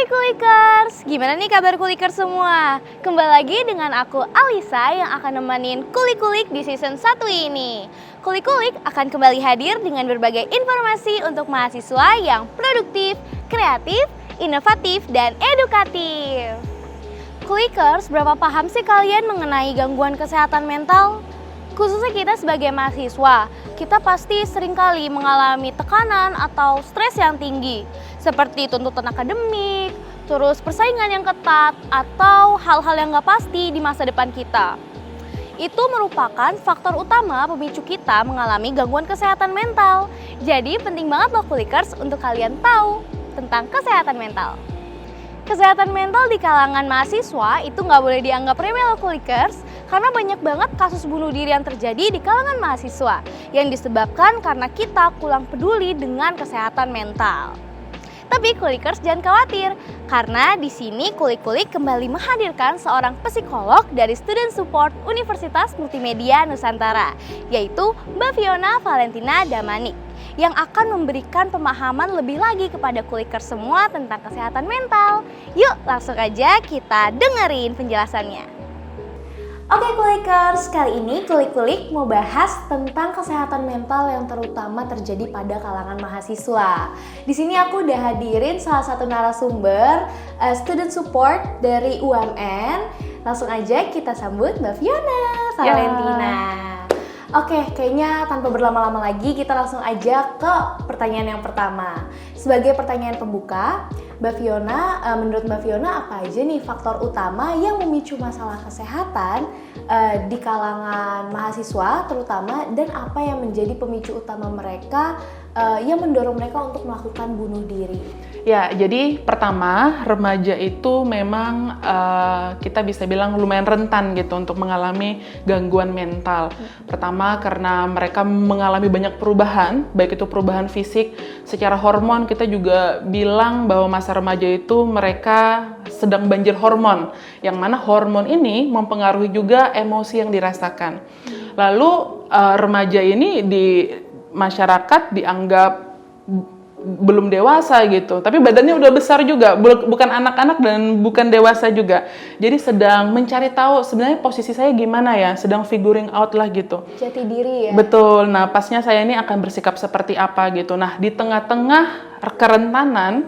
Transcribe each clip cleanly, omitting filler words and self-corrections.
Kulikers, gimana nih kabar Kulikers semua? Kembali lagi dengan aku Alisa yang akan nemenin Kulik-Kulik di season 1 ini. Kulik-Kulik akan kembali hadir dengan berbagai informasi untuk mahasiswa yang produktif, kreatif, inovatif, dan edukatif. Kulikers, berapa paham sih kalian mengenai gangguan kesehatan mental? Khususnya kita sebagai mahasiswa, kita pasti seringkali mengalami tekanan atau stres yang tinggi, seperti tuntutan akademik, terus persaingan yang ketat, atau hal-hal yang gak pasti di masa depan kita. Itu merupakan faktor utama pemicu kita mengalami gangguan kesehatan mental. Jadi penting banget loh Kulikers untuk kalian tahu tentang kesehatan mental. Kesehatan mental di kalangan mahasiswa itu nggak boleh dianggap remeh loh Kulikers, karena banyak banget kasus bunuh diri yang terjadi di kalangan mahasiswa yang disebabkan karena kita kurang peduli dengan kesehatan mental. Tapi Kulikers jangan khawatir, karena di sini Kulik-Kulik kembali menghadirkan seorang psikolog dari Student Support Universitas Multimedia Nusantara, yaitu Mbak Fiona Valentina Damanik, yang akan memberikan pemahaman lebih lagi kepada Kulikers semua tentang kesehatan mental. Yuk langsung aja kita dengerin penjelasannya. Oke Kulikers, kali ini Kulik-Kulik mau bahas tentang kesehatan mental yang terutama terjadi pada kalangan mahasiswa. Di sini aku udah hadirin salah satu narasumber student support dari UMN. Langsung aja kita sambut Mbak Fiona Valentina. Oke, kayaknya tanpa berlama-lama lagi kita langsung aja ke pertanyaan yang pertama. Sebagai pertanyaan pembuka, Mbak Fiona, menurut Mbak Fiona apa aja nih faktor utama yang memicu masalah kesehatan di kalangan mahasiswa terutama, dan apa yang menjadi pemicu utama mereka yang mendorong mereka untuk melakukan bunuh diri? Ya, jadi pertama remaja itu memang kita bisa bilang lumayan rentan gitu untuk mengalami gangguan mental. Pertama karena mereka mengalami banyak perubahan, baik itu perubahan fisik, secara hormon kita juga bilang bahwa masa remaja itu mereka sedang banjir hormon, yang mana hormon ini mempengaruhi juga emosi yang dirasakan. Lalu remaja ini di masyarakat dianggap belum dewasa gitu, tapi badannya udah besar juga, bukan anak-anak dan bukan dewasa juga. Jadi sedang mencari tahu sebenarnya posisi saya gimana ya, sedang figuring out lah gitu. Jati diri ya? Betul, nah pasnya saya ini akan bersikap seperti apa gitu. Nah di tengah-tengah kerentanan,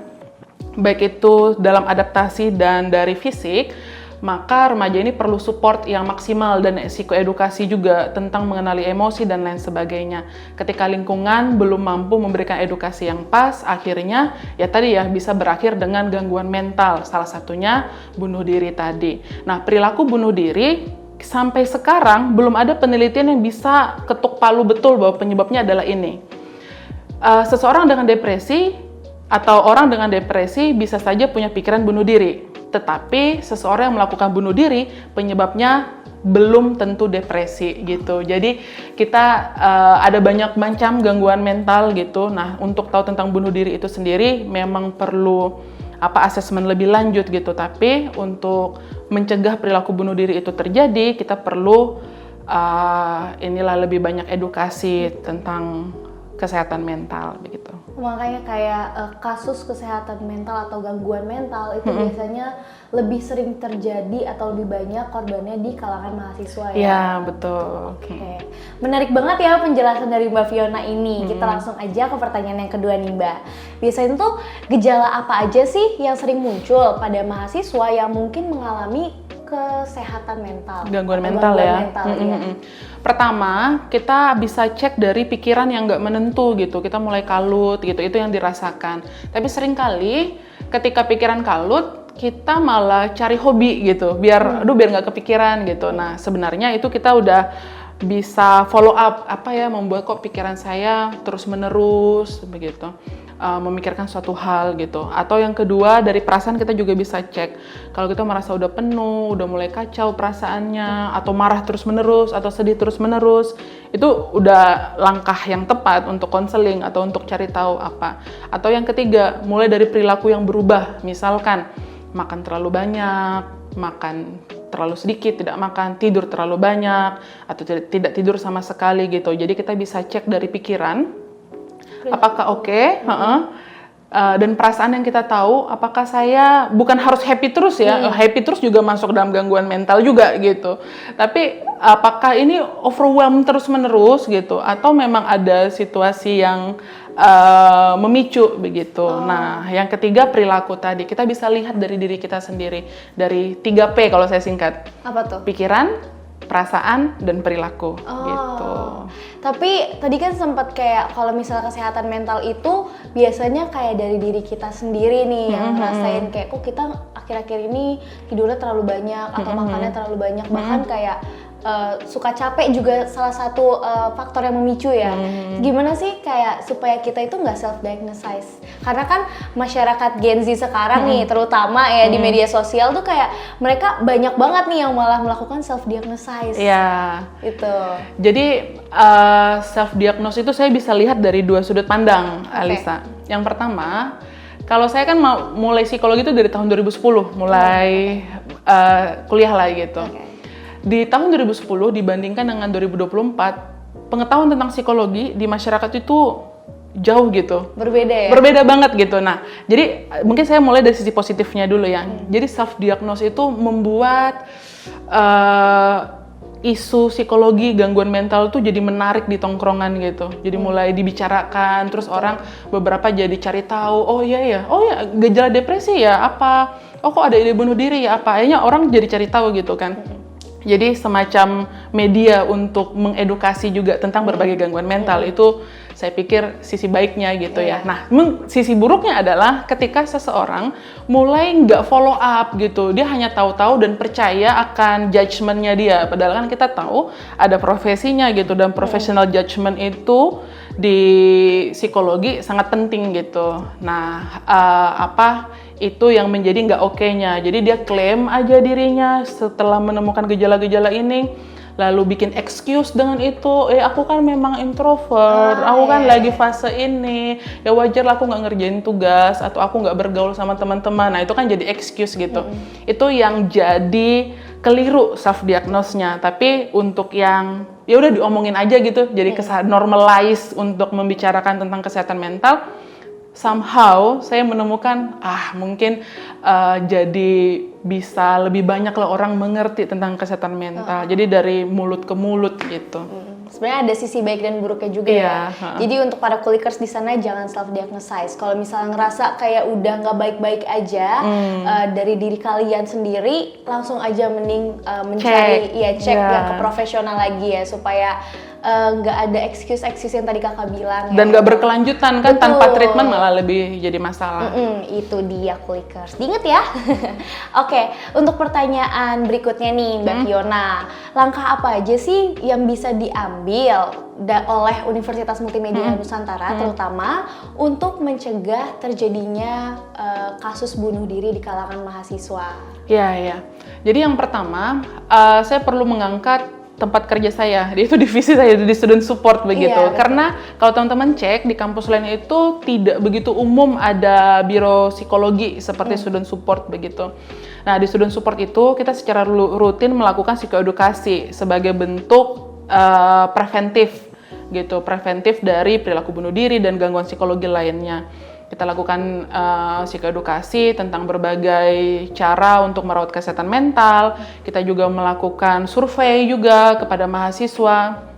baik itu dalam adaptasi dan dari fisik, maka remaja ini perlu support yang maksimal dan psikoedukasi juga tentang mengenali emosi dan lain sebagainya. Ketika lingkungan belum mampu memberikan edukasi yang pas, akhirnya ya tadi ya bisa berakhir dengan gangguan mental, salah satunya bunuh diri tadi. Nah, perilaku bunuh diri sampai sekarang belum ada penelitian yang bisa ketuk palu betul bahwa penyebabnya adalah ini. Seseorang dengan depresi atau orang dengan depresi bisa saja punya pikiran bunuh diri. Tetapi seseorang yang melakukan bunuh diri penyebabnya belum tentu depresi gitu. Jadi kita ada banyak macam gangguan mental gitu. Nah, untuk tahu tentang bunuh diri itu sendiri memang perlu asesmen lebih lanjut gitu. Tapi untuk mencegah perilaku bunuh diri itu terjadi, kita perlu lebih banyak edukasi tentang kesehatan mental begitu. Makanya kayak kasus kesehatan mental atau gangguan mental itu biasanya lebih sering terjadi atau lebih banyak korbannya di kalangan mahasiswa ya? Ya, betul. Oke. Menarik banget ya penjelasan dari Mbak Fiona ini. Kita langsung aja ke pertanyaan yang kedua nih Mbak. Biasanya tuh gejala apa aja sih yang sering muncul pada mahasiswa yang mungkin mengalami kesehatan mental? Gangguan mental ya. Pertama, kita bisa cek dari pikiran yang nggak menentu gitu. Kita mulai kalut gitu, itu yang dirasakan. Tapi seringkali ketika pikiran kalut, kita malah cari hobi gitu, biar nggak kepikiran gitu. Nah, sebenarnya itu kita udah bisa follow up, apa ya membuat kok pikiran saya terus menerus begitu. Memikirkan suatu hal gitu. Atau yang kedua, dari perasaan kita juga bisa cek. Kalau kita merasa udah penuh, udah mulai kacau perasaannya, atau marah terus-menerus, atau sedih terus-menerus, itu udah langkah yang tepat untuk konseling atau untuk cari tahu apa. Atau yang ketiga, mulai dari perilaku yang berubah. Misalkan, makan terlalu banyak, makan terlalu sedikit, tidak makan, tidur terlalu banyak, atau tidak tidur sama sekali gitu. Jadi kita bisa cek dari pikiran, apakah oke, dan perasaan yang kita tahu, apakah saya bukan harus happy terus ya, happy terus juga masuk dalam gangguan mental juga gitu. Tapi apakah ini overwhelm terus-menerus gitu, atau memang ada situasi yang memicu begitu. Nah, yang ketiga perilaku tadi, kita bisa lihat dari diri kita sendiri, dari 3P kalau saya singkat. Apa tuh? Pikiran, perasaan, dan perilaku gitu. Tapi tadi kan sempat kayak kalau misalnya kesehatan mental itu biasanya kayak dari diri kita sendiri nih yang ngerasain kayak kok kita akhir-akhir ini tidurnya terlalu banyak atau makannya terlalu banyak, bahkan kayak suka capek juga salah satu faktor yang memicu ya. Gimana sih kayak supaya kita itu nggak self-diagnose? Karena kan masyarakat Gen Z sekarang nih, terutama ya di media sosial tuh kayak mereka banyak banget nih yang malah melakukan self-diagnose. Iya. Itu. Jadi self-diagnose itu saya bisa lihat dari dua sudut pandang, Alisa. Yang pertama, kalau saya kan mulai psikologi itu dari tahun 2010, mulai kuliah lah gitu. Di tahun 2010 dibandingkan dengan 2024, pengetahuan tentang psikologi di masyarakat itu jauh gitu. Berbeda ya? Berbeda banget gitu. Nah, jadi mungkin saya mulai dari sisi positifnya dulu ya. Jadi self-diagnose itu membuat isu psikologi gangguan mental itu jadi menarik di tongkrongan gitu. Jadi mulai dibicarakan, terus orang beberapa jadi cari tahu, oh ya, gejala depresi ya apa? Oh kok ada ide bunuh diri ya apa? Akhirnya orang jadi cari tahu gitu kan. Jadi semacam media untuk mengedukasi juga tentang berbagai gangguan mental, itu saya pikir sisi baiknya gitu ya. Nah, sisi buruknya adalah ketika seseorang mulai nggak follow up gitu, dia hanya tahu-tahu dan percaya akan judgement-nya dia. Padahal kan kita tahu ada profesinya gitu, dan professional judgment itu di psikologi sangat penting gitu. Nah, itu yang menjadi nggak oke-nya. Jadi dia klaim aja dirinya setelah menemukan gejala-gejala ini, lalu bikin excuse dengan itu, aku kan memang introvert, aku kan lagi fase ini, ya wajar lah aku nggak ngerjain tugas, atau aku nggak bergaul sama teman-teman. Nah itu kan jadi excuse gitu. Itu yang jadi keliru self-diagnose-nya. Tapi untuk yang ya udah diomongin aja gitu, jadi normalize untuk membicarakan tentang kesehatan mental, somehow saya menemukan mungkin jadi bisa lebih banyak lah orang mengerti tentang kesehatan mental. Jadi dari mulut ke mulut gitu. Sebenarnya ada sisi baik dan buruknya juga ya. Jadi untuk para kulikers di sana jangan self-diagnose. Kalau misalnya ngerasa kayak udah nggak baik-baik aja dari diri kalian sendiri, langsung aja mending mencari cek yang ke profesional lagi ya, supaya nggak ada excuse yang tadi kakak bilang. Dan nggak berkelanjutan kan. Betul. Tanpa treatment malah lebih jadi masalah. Itu dia kulikers. Diinget ya. Oke, untuk pertanyaan berikutnya nih Mbak Fiona, langkah apa aja sih yang bisa diambil oleh Universitas Multimedia Nusantara terutama untuk mencegah terjadinya kasus bunuh diri di kalangan mahasiswa? Ya. Jadi yang pertama, saya perlu mengangkat tempat kerja saya, itu divisi saya di student support begitu. Karena kalau teman-teman cek di kampus lain itu tidak begitu umum ada biro psikologi seperti student support begitu. Nah di student support itu kita secara rutin melakukan psikoedukasi sebagai bentuk preventif gitu, preventif dari perilaku bunuh diri dan gangguan psikologi lainnya. Kita lakukan psikoedukasi tentang berbagai cara untuk merawat kesehatan mental. Kita juga melakukan survei juga kepada mahasiswa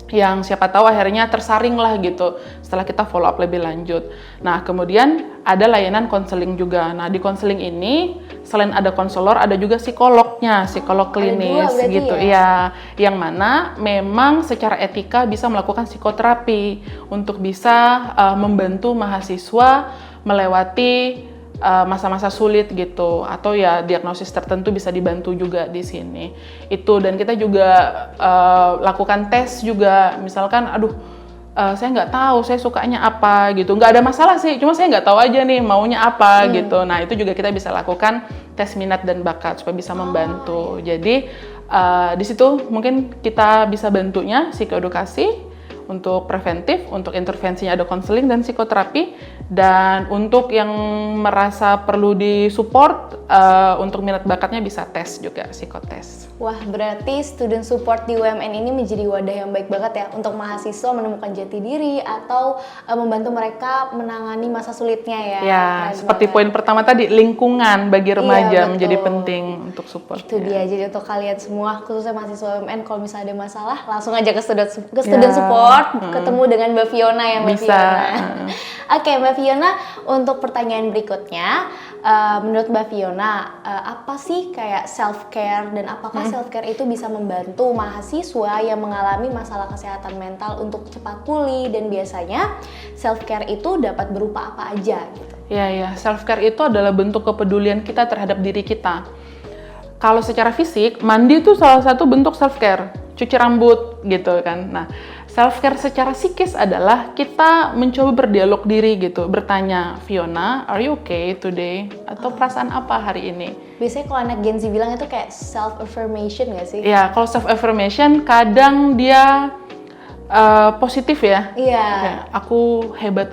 yang siapa tahu akhirnya tersaring lah gitu setelah kita follow up lebih lanjut. Nah kemudian ada layanan konseling juga. Nah di konseling ini selain ada konselor ada juga psikolognya, psikolog klinis gitu ya, yang mana memang secara etika bisa melakukan psikoterapi untuk bisa membantu mahasiswa melewati masa-masa sulit gitu, atau ya diagnosis tertentu bisa dibantu juga di sini. Itu, dan kita juga lakukan tes juga, misalkan saya nggak tahu saya sukanya apa gitu, nggak ada masalah sih, cuma saya nggak tahu aja nih maunya apa gitu. Nah itu juga kita bisa lakukan tes minat dan bakat supaya bisa membantu. Jadi di situ mungkin kita bisa bantunya psikoedukasi untuk preventif, untuk intervensinya ada konseling dan psikoterapi, dan untuk yang merasa perlu disupport untuk minat bakatnya bisa tes juga, psikotes. Wah, berarti student support di UMN ini menjadi wadah yang baik banget ya untuk mahasiswa menemukan jati diri atau membantu mereka menangani masa sulitnya ya. Ya, Keren seperti banget. poin pertama tadi, lingkungan bagi remaja Iya, menjadi betul. penting untuk support. Itu dia, jadi untuk kalian semua, khususnya mahasiswa UMN, kalau misalnya ada masalah, langsung aja ke student support, ketemu dengan Mbak Fiona ya, Mbak Bisa. Fiona. Oke, Mbak Fiona, untuk pertanyaan berikutnya, menurut Mbak Fiona, apa sih kayak self-care, dan apakah self-care itu bisa membantu mahasiswa yang mengalami masalah kesehatan mental untuk cepat pulih, dan biasanya self-care itu dapat berupa apa aja gitu? Ya, self-care itu adalah bentuk kepedulian kita terhadap diri kita. Kalau secara fisik, mandi itu salah satu bentuk self-care, cuci rambut gitu kan. Nah, self-care secara psikis adalah kita mencoba berdialog diri gitu, bertanya, Fiona, are you okay today? Atau perasaan apa hari ini? Biasanya kalau anak Gen Z bilang itu kayak self-affirmation nggak sih? Ya, kalau self-affirmation kadang dia positif ya. Iya. Kayak,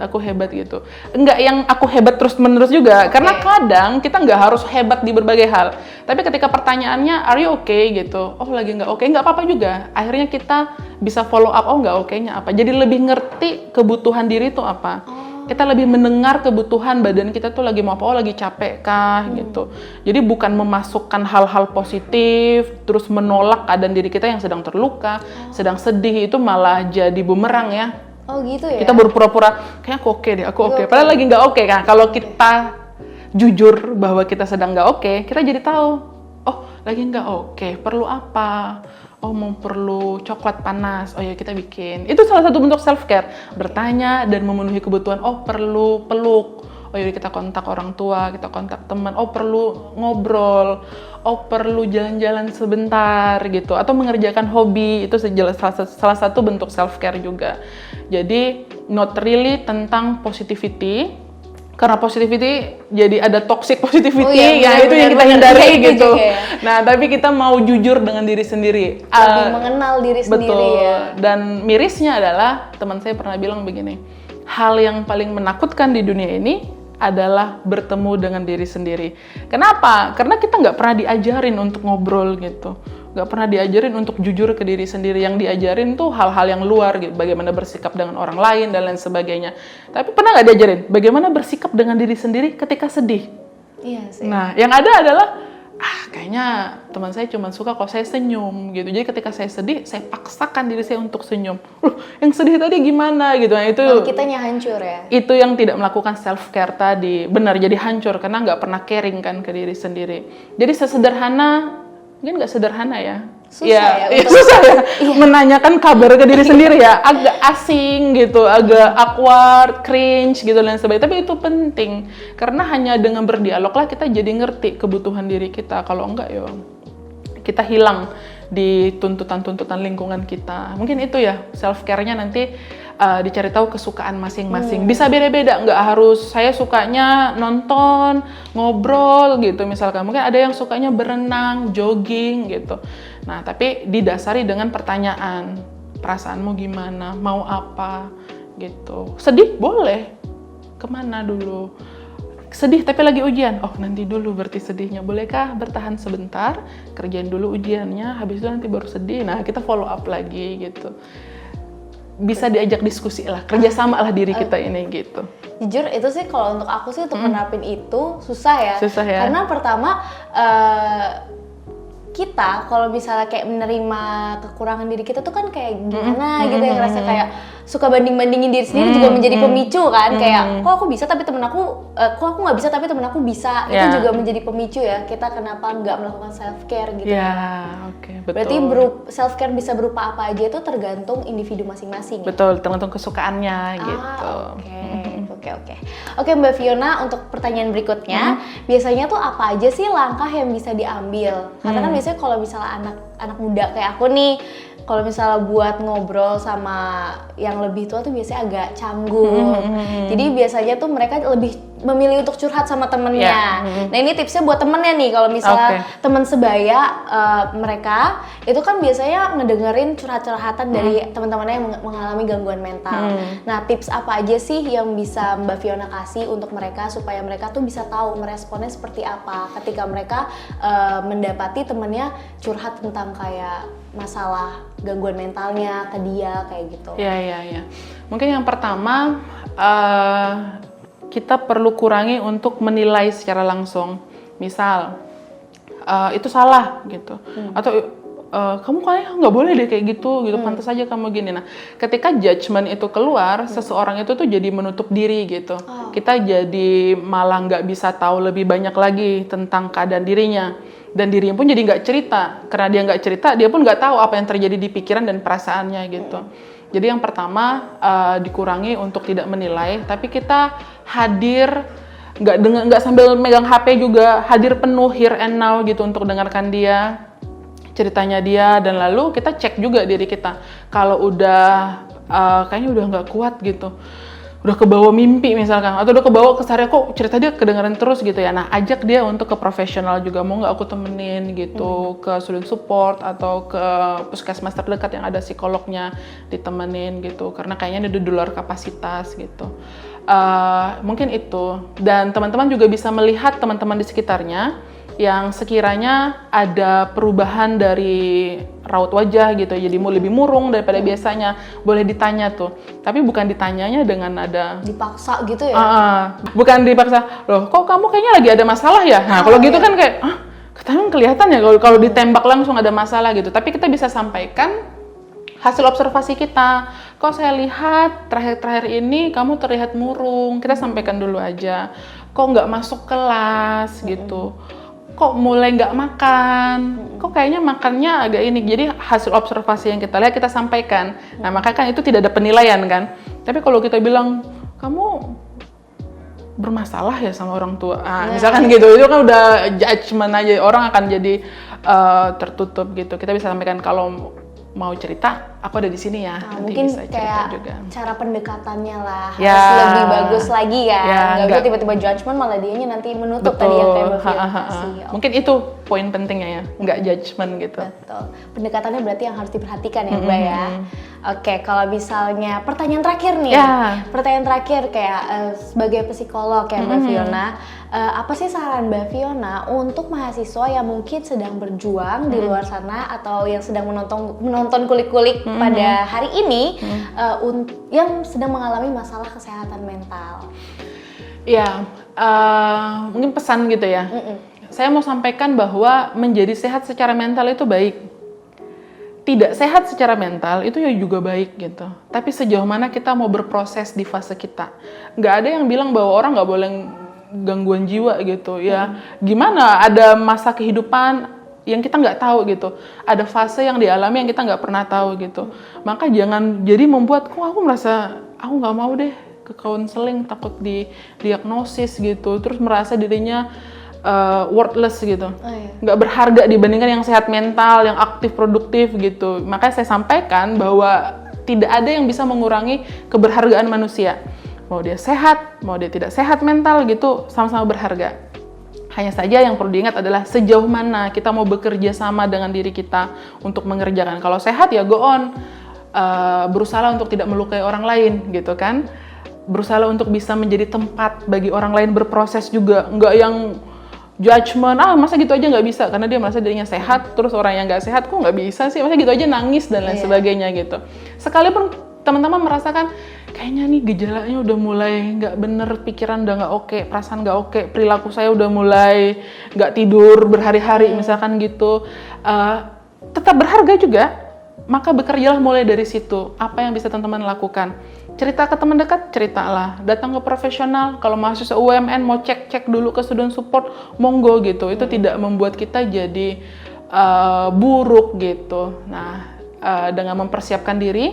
aku hebat gitu. Enggak yang aku hebat terus-menerus juga, karena kadang kita nggak harus hebat di berbagai hal. Tapi ketika pertanyaannya, are you okay gitu, oh lagi nggak okay, nggak apa-apa juga. Akhirnya kita bisa follow up, oh nggak okay-nya apa. Jadi lebih ngerti kebutuhan diri itu apa. Kita lebih mendengar kebutuhan badan kita tuh lagi mau apa, oh lagi capek kah gitu. Jadi bukan memasukkan hal-hal positif, terus menolak keadaan diri kita yang sedang terluka, sedang sedih, itu malah jadi bumerang ya. Oh gitu ya? Kita berpura-pura, kayaknya aku oke deh, aku oke. Padahal lagi nggak oke kan. Kalau kita jujur bahwa kita sedang nggak oke, kita jadi tahu, oh lagi nggak oke, perlu apa? Oh mau perlu coklat panas, oh ya kita bikin. Itu salah satu bentuk self-care, bertanya dan memenuhi kebutuhan. Oh perlu peluk, oh yaudah kita kontak orang tua, kita kontak teman. Oh perlu ngobrol, oh perlu jalan-jalan sebentar gitu. Atau mengerjakan hobi, itu salah satu bentuk self-care juga. Jadi not really tentang positivity, karena positivity jadi ada toxic positivity, ya itu yang kita hindari gitu. Ya. Nah, tapi kita mau jujur dengan diri sendiri. Lebih mengenal diri sendiri ya. Dan mirisnya adalah, teman saya pernah bilang begini, hal yang paling menakutkan di dunia ini adalah bertemu dengan diri sendiri. Kenapa? Karena kita nggak pernah diajarin untuk ngobrol gitu. Nggak pernah diajarin untuk jujur ke diri sendiri. Yang diajarin tuh hal-hal yang luar, gitu. Bagaimana bersikap dengan orang lain dan lain sebagainya. Tapi pernah nggak diajarin bagaimana bersikap dengan diri sendiri ketika sedih? Iya sih. Nah, yang ada adalah, kayaknya teman saya cuma suka kalau saya senyum gitu. Jadi ketika saya sedih, saya paksakan diri saya untuk senyum. Loh, yang sedih tadi gimana gitu. Nah, itu kitanya hancur ya. Itu yang tidak melakukan self care tadi. Benar, jadi hancur karena nggak pernah caring kan ke diri sendiri. Jadi sesederhana, mungkin nggak sederhana ya. Susah ya susah ya. Menanyakan kabar ke diri sendiri ya, agak asing gitu, agak awkward, cringe gitu dan sebagainya. Tapi itu penting karena hanya dengan berdialog lah kita jadi ngerti kebutuhan diri kita. Kalau enggak ya kita hilang di tuntutan-tuntutan lingkungan kita. Mungkin itu ya self care-nya nanti dicari tahu kesukaan masing-masing. Bisa beda-beda, nggak harus saya sukanya nonton, ngobrol gitu misalkan. Mungkin ada yang sukanya berenang, jogging gitu. Nah, tapi didasari dengan pertanyaan, perasaanmu gimana, mau apa gitu. Sedih boleh, kemana dulu? Sedih tapi lagi ujian, oh nanti dulu berarti sedihnya. Bolehkah bertahan sebentar, kerjain dulu ujiannya, habis itu nanti baru sedih. Nah, kita follow up lagi gitu. Bisa diajak diskusi lah, kerjasama lah diri kita ini gitu. Jujur itu sih kalau untuk aku sih untuk menerapin itu susah ya. Susah ya. Karena pertama kita kalau misalnya kayak menerima kekurangan diri kita tuh kan kayak gimana gitu ya, ngerasa kayak suka banding-bandingin diri sendiri juga menjadi pemicu kan. Kayak kok aku bisa tapi temen aku, kok aku nggak bisa tapi temen aku bisa. Itu juga menjadi pemicu ya kita kenapa nggak melakukan self care gitu. Oke, betul. Berarti self care bisa berupa apa aja itu tergantung individu masing-masing. Betul, tergantung kesukaannya gitu. Oke, Mbak Fiona, untuk pertanyaan berikutnya, biasanya tuh apa aja sih langkah yang bisa diambil? Karena kan biasanya kalau misalnya anak muda kayak aku nih, kalau misalnya buat ngobrol sama yang lebih tua tuh biasanya agak canggung. Jadi biasanya tuh mereka lebih memilih untuk curhat sama temennya. Nah ini tipsnya buat temennya nih, kalau misalnya teman sebaya mereka itu kan biasanya ngedengerin curhat-curhatan dari teman-temannya yang mengalami gangguan mental. Nah tips apa aja sih yang bisa Mbak Fiona kasih untuk mereka supaya mereka tuh bisa tahu meresponnya seperti apa ketika mereka mendapati temennya curhat tentang kayak masalah gangguan mentalnya ke dia kayak gitu. Iya. Mungkin yang pertama kita perlu kurangi untuk menilai secara langsung. Misal itu salah gitu, atau kamu kayaknya nggak boleh deh kayak gitu, pantas aja kamu gini. Nah, ketika judgement itu keluar, seseorang itu tuh jadi menutup diri gitu. Kita jadi malah nggak bisa tahu lebih banyak lagi tentang keadaan dirinya. Dan dirinya pun jadi nggak cerita, karena dia nggak cerita, dia pun nggak tahu apa yang terjadi di pikiran dan perasaannya gitu. Jadi yang pertama dikurangi untuk tidak menilai, tapi kita hadir, nggak sambil megang HP juga, hadir penuh here and now gitu untuk dengarkan dia, ceritanya dia, dan lalu kita cek juga diri kita. Kalau udah kayaknya udah nggak kuat gitu, udah kebawa mimpi misalkan, atau udah kebawa keseharian, kok cerita dia kedengeran terus gitu ya. Nah, ajak dia untuk ke profesional juga, mau nggak aku temenin gitu, ke student support atau ke puskesmas terdekat yang ada psikolognya, ditemenin gitu, karena kayaknya dia di luar kapasitas gitu. Mungkin itu. Dan teman-teman juga bisa melihat teman-teman di sekitarnya yang sekiranya ada perubahan dari raut wajah gitu, jadi mau lebih murung daripada biasanya, boleh ditanya tuh. Tapi bukan ditanyanya dengan ada dipaksa gitu ya? Bukan dipaksa, loh kok kamu kayaknya lagi ada masalah ya? Nah kalau gitu kan kayak, katanya kelihatan ya kalau ditembak langsung ada masalah gitu. Tapi kita bisa sampaikan hasil observasi kita. Kok saya lihat terakhir-terakhir ini kamu terlihat murung, kita sampaikan dulu aja. Kok nggak masuk kelas gitu. Kok mulai nggak makan, kok kayaknya makannya agak ini. Jadi hasil observasi yang kita lihat kita sampaikan. Nah maka kan itu tidak ada penilaian kan. Tapi kalau kita bilang, kamu bermasalah ya sama orang tua, misalkan gitu, itu kan udah judgement aja, orang akan jadi tertutup gitu. Kita bisa sampaikan, kalau mau cerita, aku ada di sini ya. Nanti mungkin bisa cerita kayak juga. Cara pendekatannya lah harus lebih bagus lagi ya. Nggak bisa tiba-tiba judgement malah dianya nanti menutup. Betul. Tadi yang kayak Mbak Fiona kasih. Mungkin itu poin pentingnya ya, nggak judgement gitu. Betul. Pendekatannya berarti yang harus diperhatikan ya Mbak ya. Oke, kalau misalnya pertanyaan terakhir nih. Pertanyaan terakhir kayak sebagai psikolog ya Mbak Fiona, apa sih saran Mbak Fiona untuk mahasiswa yang mungkin sedang berjuang di luar sana atau yang sedang menonton kulik-kulik pada hari ini yang sedang mengalami masalah kesehatan mental? Ya, mungkin pesan gitu ya. Saya mau sampaikan bahwa menjadi sehat secara mental itu baik. Tidak sehat secara mental itu ya juga baik gitu. Tapi sejauh mana kita mau berproses di fase kita. Nggak ada yang bilang bahwa orang nggak boleh gangguan jiwa gitu ya. Gimana ada masa kehidupan yang kita nggak tahu gitu. Ada fase yang dialami yang kita nggak pernah tahu gitu. Maka jangan jadi membuat, kok aku merasa aku nggak mau deh ke counseling, takut di diagnosis gitu. Terus merasa dirinya worthless gitu, nggak berharga dibandingkan yang sehat mental, yang aktif, produktif gitu. Makanya saya sampaikan bahwa tidak ada yang bisa mengurangi keberhargaan manusia. Mau dia sehat, mau dia tidak sehat mental gitu, sama-sama berharga. Hanya saja yang perlu diingat adalah sejauh mana kita mau bekerja sama dengan diri kita untuk mengerjakan. Kalau sehat ya go on, berusaha untuk tidak melukai orang lain gitu kan. Berusaha untuk bisa menjadi tempat bagi orang lain berproses juga, nggak yang judgement, masa gitu aja nggak bisa, karena dia merasa dirinya sehat, terus orang yang nggak sehat, kok nggak bisa sih, masa gitu aja nangis dan lain sebagainya gitu. Sekalipun teman-teman merasakan, kayaknya nih gejalanya udah mulai nggak bener, pikiran udah nggak oke, perasaan nggak oke, perilaku saya udah mulai nggak tidur berhari-hari misalkan gitu, tetap berharga juga, maka bekerjalah mulai dari situ. Apa yang bisa teman-teman lakukan? Cerita ke teman dekat, ceritalah. Datang ke profesional. Kalau mahasiswa UMN mau cek dulu ke student support, monggo gitu. Itu tidak membuat kita jadi buruk gitu. Nah, dengan mempersiapkan diri,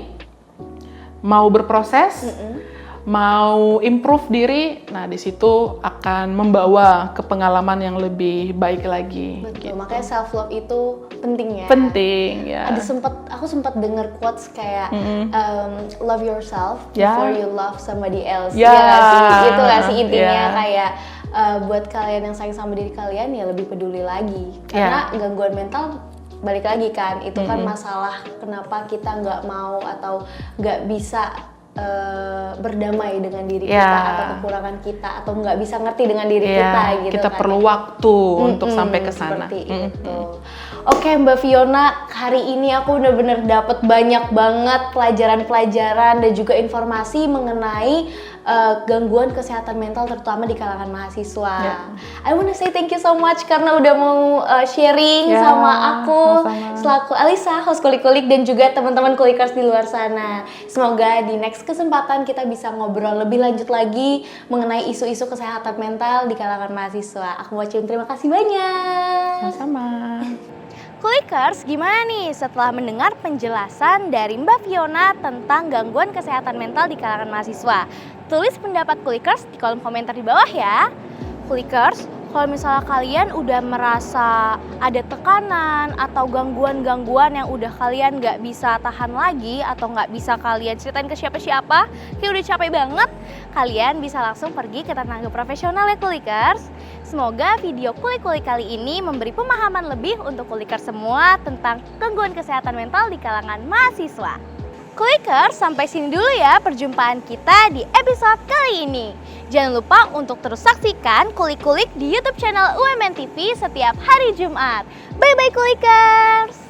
mau berproses, mau improve diri, nah di situ akan membawa ke pengalaman yang lebih baik lagi. Betul, makanya self love itu penting ya. Penting ya. Aku sempat dengar quotes kayak love yourself Ya. before you love somebody else. Ya. Iya nggak sih? Itu nggak sih intinya Ya. kayak buat kalian yang sayang sama diri kalian ya lebih peduli lagi. Karena gangguan mental balik lagi kan, itu kan masalah kenapa kita nggak mau atau nggak bisa berdamai dengan diri kita atau kekurangan kita atau nggak bisa ngerti dengan diri kita gitu kita kan. perlu waktu untuk sampai ke sana. Seperti itu. Oke Mbak Fiona, hari ini aku bener-bener dapat banyak banget pelajaran-pelajaran dan juga informasi mengenai gangguan kesehatan mental terutama di kalangan mahasiswa. I wanna say thank you so much karena udah mau sharing sama aku selaku Alisa, host Kulik-Kulik dan juga teman-teman Kulikers di luar sana. Semoga di next kesempatan kita bisa ngobrol lebih lanjut lagi mengenai isu-isu kesehatan mental di kalangan mahasiswa. Aku mau ucapin terima kasih banyak. Sama-sama. Kulikers, gimana nih setelah mendengar penjelasan dari Mbak Fiona tentang gangguan kesehatan mental di kalangan mahasiswa? Tulis pendapat Kulikers di kolom komentar di bawah ya. Kulikers, kalau misalnya kalian udah merasa ada tekanan atau gangguan-gangguan yang udah kalian nggak bisa tahan lagi atau nggak bisa kalian ceritain ke siapa-siapa, kayak udah capek banget, kalian bisa langsung pergi ke tenaga profesional ya Kulikers. Semoga video Kulik-Kulik kali ini memberi pemahaman lebih untuk Kulikers semua tentang gangguan kesehatan mental di kalangan mahasiswa. Kulikers, sampai sini dulu ya perjumpaan kita di episode kali ini. Jangan lupa untuk terus saksikan Kulik-Kulik di YouTube channel UMN TV setiap hari Jumat. Bye-bye Kulikers!